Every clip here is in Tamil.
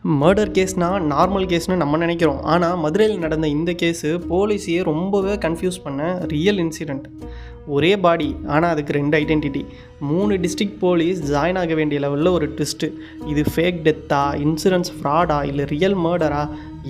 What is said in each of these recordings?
மர்டர் கேஸ்னால் நார்மல் கேஸ்னு நம்ம நினைக்கிறோம். ஆனால் மதுரையில் நடந்த இந்த கேஸு போலீஸையே ரொம்பவே கன்ஃபியூஸ் பண்ண ரியல் இன்சிடெண்ட். ஒரே பாடி, ஆனால் அதுக்கு 2 ஐடென்டிட்டி. 3 டிஸ்ட்ரிக்ட் போலீஸ் ஜாயின் ஆக வேண்டிய லெவலில் ஒரு ட்விஸ்ட்டு. இது ஃபேக் டெத்தா, இன்சூரன்ஸ் ஃப்ராடா, இல்லை ரியல் மர்டரா?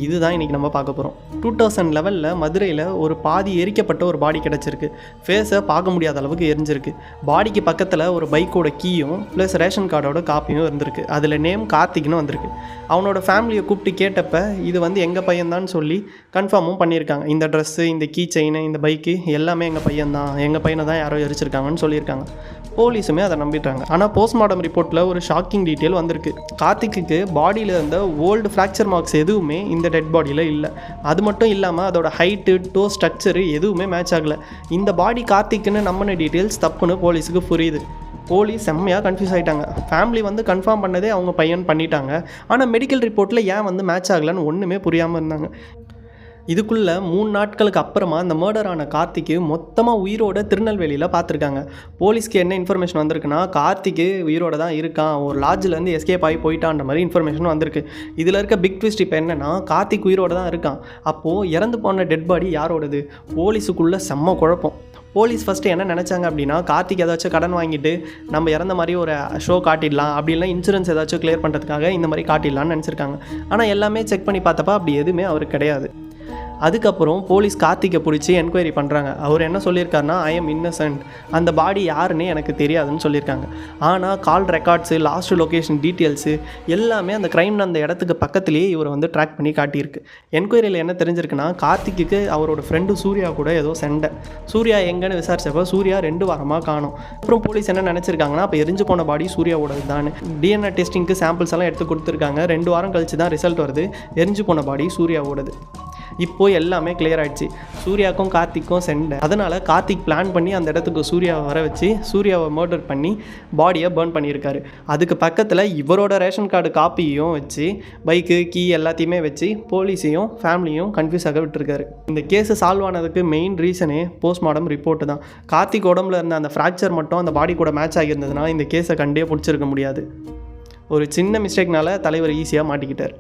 இதுதான் இன்றைக்கி நம்ம பார்க்க போகிறோம். 2011 மதுரையில் ஒரு பாதி எரிக்கப்பட்ட ஒரு பாடி கிடச்சிருக்கு. ஃபேஸை பார்க்க முடியாத அளவுக்கு எரிஞ்சிருக்கு. பாடிக்கு பக்கத்தில் ஒரு பைக்கோட கீயும் ப்ளஸ் ரேஷன் கார்டோட காப்பியும் இருந்திருக்கு. அதில் நேம் கார்த்திக்னு வந்திருக்கு. அவனோட ஃபேமிலியை கூப்பிட்டு கேட்டப்ப இது எங்கள் பையன்தான் சொல்லி கன்ஃபார்மும் பண்ணியிருக்காங்க. இந்த ட்ரெஸ்ஸு, இந்த கீ செயின், இந்த பைக்கு எல்லாமே எங்கள் பையன்தான், எங்கள் பையனை தான் யாரோ எரிச்சிருக்காங்கன்னு சொல்லியிருக்காங்க. போலீஸுமே அதை நம்பிட்டாங்க. ஆனால் போஸ்ட்மார்ட்டம் ரிப்போர்ட்டில் ஒரு ஷாக்கிங் டீட்டெயில் வந்திருக்கு. கார்த்திக்கு பாடியில் இருந்த ஓல்டு ஃப்ராக்சர் மார்க்ஸ் எதுவுமே இந்த டெட் பாடியில் இல்லை. அது மட்டும் இல்லாமல் அதோட ஹைட்டு, டோ ஸ்ட்ரக்சரு எதுவுமே மேட்ச் ஆகலை. இந்த பாடி கார்த்திக்னு நம்பின டீட்டெயில்ஸ் தப்புன்னு போலீஸுக்கு புரியுது. போலீஸ் செம்மையாக கன்ஃபியூஸ் ஆகிட்டாங்க. ஃபேமிலி கன்ஃபார்ம் பண்ணதே அவங்க பையன் பண்ணிட்டாங்க. ஆனால் மெடிக்கல் ரிப்போர்ட்டில் ஏன் மேட்ச் ஆகலைன்னு ஒன்றுமே புரியாமல் இருந்தாங்க. இதுக்குள்ளே 3 நாட்களுக்கு அப்புறமா இந்த மர்டர் ஆன கார்த்திக்கு மொத்தமாக உயிரோட திருநெல்வேலியில் பார்த்துருக்காங்க. போலீஸ்க்கு என்ன இன்ஃபர்மேஷன் வந்திருக்குன்னா, கார்த்திக்கு உயிரோட தான் இருக்கான், ஒரு லாட்ஜிலேருந்து எஸ்கேப் ஆகி போயிட்டான்ற மாதிரி இன்ஃபர்மேஷன் வந்திருக்கு. இதில் இருக்க பிக் ட்விஸ்ட் இப்போ என்னென்னா, கார்த்திக் உயிரோட தான் இருக்கான். அப்போது இறந்து போன டெட் பாடி யாரோடது? போலீஸுக்குள்ளே செம்ம குழப்பம். போலீஸ் ஃபஸ்ட்டு என்ன நினச்சாங்க அப்படின்னா, கார்த்திக் ஏதாச்சும் கடன் வாங்கிட்டு நம்ம இறந்த மாதிரி ஒரு ஷோ காட்டிடலாம், அப்படி இல்லை இன்சூரன்ஸ் ஏதாச்சும் கிளியர் பண்ணுறதுக்காக இந்த மாதிரி காட்டிடலான்னு நினச்சிருக்காங்க. ஆனால் எல்லாமே செக் பண்ணி பார்த்தப்ப அப்படி எதுவுமே அவருக்கு கிடையாது. அதுக்கப்புறம் போலீஸ் கார்த்திகை பிடிச்சி என்கொயரி பண்ணுறாங்க. அவர் என்ன சொல்லியிருக்காருன்னா, ஐ எம் இன்னசென்ட், அந்த பாடி யாருன்னே எனக்கு தெரியாதுன்னு சொல்லியிருக்காங்க. ஆனால் கால் ரெக்கார்ட்ஸு, லாஸ்ட் லொக்கேஷன் டீட்டெயில்ஸு எல்லாமே அந்த க்ரைம் அந்த இடத்துக்கு பக்கத்துலேயே இவர் ட்ராக் பண்ணி காட்டியிருக்கு. என்கொயரியில் என்ன தெரிஞ்சிருக்குன்னா, கார்த்திக்கு அவரோட ஃப்ரெண்டு சூர்யா கூட ஏதோ சண்டை. சூர்யா எங்கன்னு விசாரிச்சப்போ சூர்யா 2 வாரமாக காணும். அப்புறம் போலீஸ் என்ன நினச்சிருக்காங்கன்னா, அப்போ எரிஞ்சு போன பாடி சூர்யாவோடது தான். டிஎன்ஏ டெஸ்டிங்க்கு சாம்பிள்ஸ் எல்லாம் எடுத்து கொடுத்துருக்காங்க. 2 வாரம் கழிச்சு தான் ரிசல்ட் வருது. எரிஞ்சு போன பாடி சூர்யாவோடது. இப்போது எல்லாமே கிளியர் ஆகிடுச்சு. சூர்யாவுக்கும் கார்த்திக்கும் சண்டை. அதனால் கார்த்திக் பிளான் பண்ணி அந்த இடத்துக்கு சூர்யாவை வர வச்சு சூர்யாவை மர்டர் பண்ணி பாடியை பர்ன் பண்ணியிருக்காரு. அதுக்கு பக்கத்தில் இவரோட ரேஷன் கார்டு காப்பியும் வச்சு பைக்கு, கீ எல்லாத்தையுமே வச்சு போலீஸையும் ஃபேமிலியும் கன்ஃபியூஸ் ஆக விட்டுருக்காரு. இந்த கேஸு சால்வ் ஆனதுக்கு மெயின் ரீசனே போஸ்ட்மார்ட்டம் ரிப்போர்ட்டு தான். கார்த்திக் உடம்புல இருந்த அந்த ஃப்ராக்சர் மட்டும் அந்த பாடி கூட மேட்ச் ஆகியிருந்ததுன்னா இந்த கேஸை கண்டே பிடிச்சிருக்க முடியாது. ஒரு சின்ன மிஸ்டேக்னால தலைவர் ஈஸியாக மாட்டிக்கிட்டார்.